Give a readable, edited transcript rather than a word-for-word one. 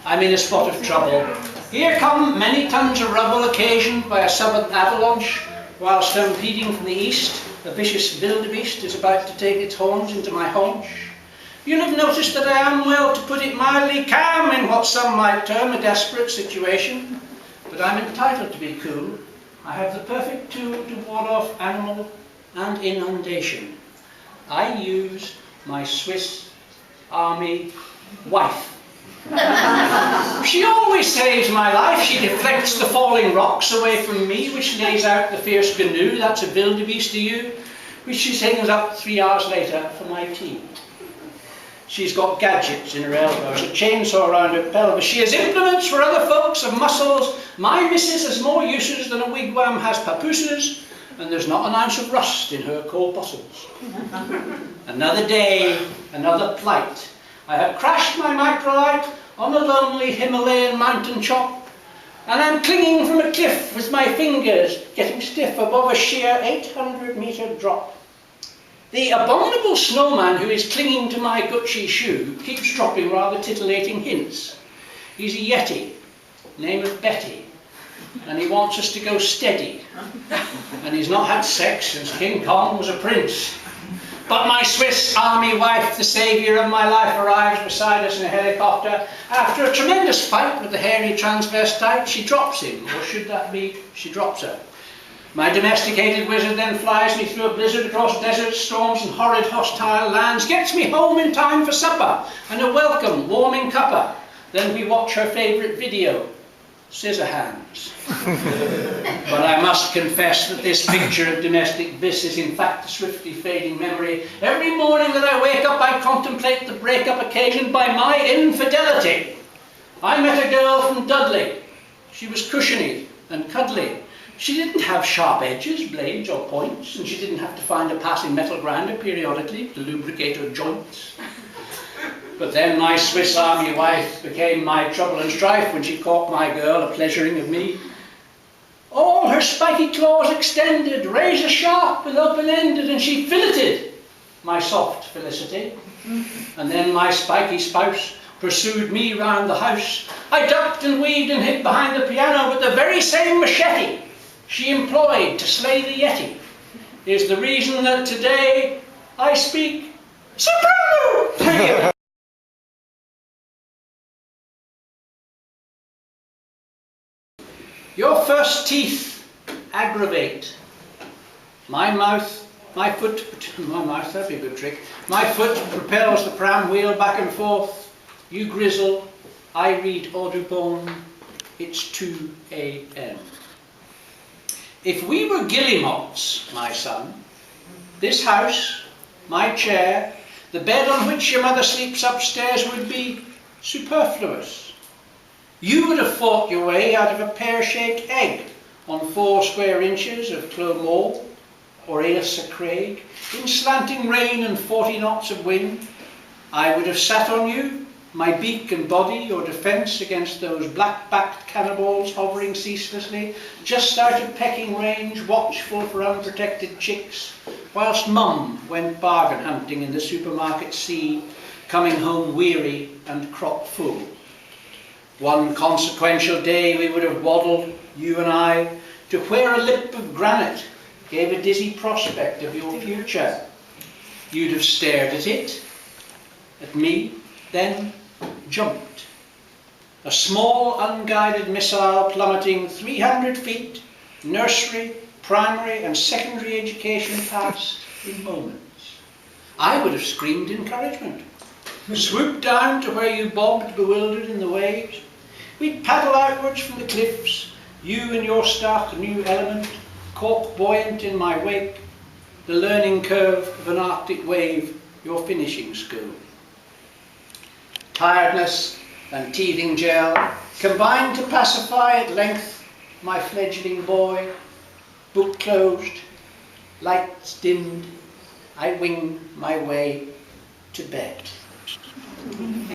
I'm in a spot of trouble. Here come many tons of rubble occasioned by a southern avalanche, while stampeding from the east, a vicious wildebeest is about to take its horns into my haunch. You'll have noticed that I am, well, to put it mildly, calm in what some might term a desperate situation. But I'm entitled to be cool. I have the perfect tool to ward off animal and inundation. I use my Swiss Army wife. She always saves my life. She deflects the falling rocks away from me, which lays out the fierce canoe, that's a wildebeest to you, which she sings up 3 hours later for my tea. She's got gadgets in her elbows, a chainsaw around her pelvis. She has implements for other folks of muscles. My missus has more uses than a wigwam has papooses, and there's not an ounce of rust in her corpuscles. Another day, another plight. I have crashed my microlight on a lonely Himalayan mountain chop, and I'm clinging from a cliff with my fingers getting stiff above a sheer 800-metre drop. The abominable snowman who is clinging to my Gucci shoe keeps dropping rather titillating hints. He's a Yeti, name of Betty, and he wants us to go steady. And he's not had sex since King Kong was a prince. But my Swiss Army wife, the saviour of my life, arrives beside us in a helicopter. After a tremendous fight with the hairy transvestite, she drops him, or should that be, she drops her. My domesticated wizard then flies me through a blizzard across deserts, storms and horrid hostile lands, gets me home in time for supper and a welcome warming cuppa. Then we watch her favourite video, scissor hands. But I must confess that this picture of domestic bliss is in fact a swiftly fading memory. Every morning that I wake up I contemplate the breakup occasioned by my infidelity. I met a girl from Dudley. She was cushiony and cuddly. She didn't have sharp edges, blades or points, and she didn't have to find a passing metal grinder periodically to lubricate her joints. But then my Swiss Army wife became my trouble and strife when she caught my girl a pleasuring of me. All her spiky claws extended, razor sharp and open-ended, and she filleted my soft felicity. And then my spiky spouse pursued me round the house. I ducked and weaved and hid behind the piano, but the very same machete she employed to slay the Yeti is the reason that today I speak soprano. Thank you. Your first teeth aggravate. My foot, that'd be a good trick. My foot propels the pram wheel back and forth. You grizzle, I read Audubon, it's 2 a.m. If we were guillemots, my son, this house, my chair, the bed on which your mother sleeps upstairs would be superfluous. You would have fought your way out of a pear-shaped egg on 4 square inches of Clomore or Ailsa Craig, in slanting rain and 40 knots of wind. I would have sat on you, my beak and body your defence against those black-backed cannibals hovering ceaselessly, just out of pecking range, watchful for unprotected chicks, whilst Mum went bargain hunting in the supermarket sea, coming home weary and crop full. One consequential day we would have waddled, you and I, to where a lip of granite gave a dizzy prospect of your future. You'd have stared at it, at me, then jumped. A small unguided missile plummeting 300 feet, nursery, primary and secondary education past in moments. I would have screamed encouragement, swooped down to where you bobbed bewildered in the waves. We'd paddle outwards from the cliffs, you and your stark new element, cork buoyant in my wake, the learning curve of an Arctic wave, your finishing school. Tiredness and teething gel combined to pacify at length my fledgling boy. Book closed, lights dimmed, I wing my way to bed.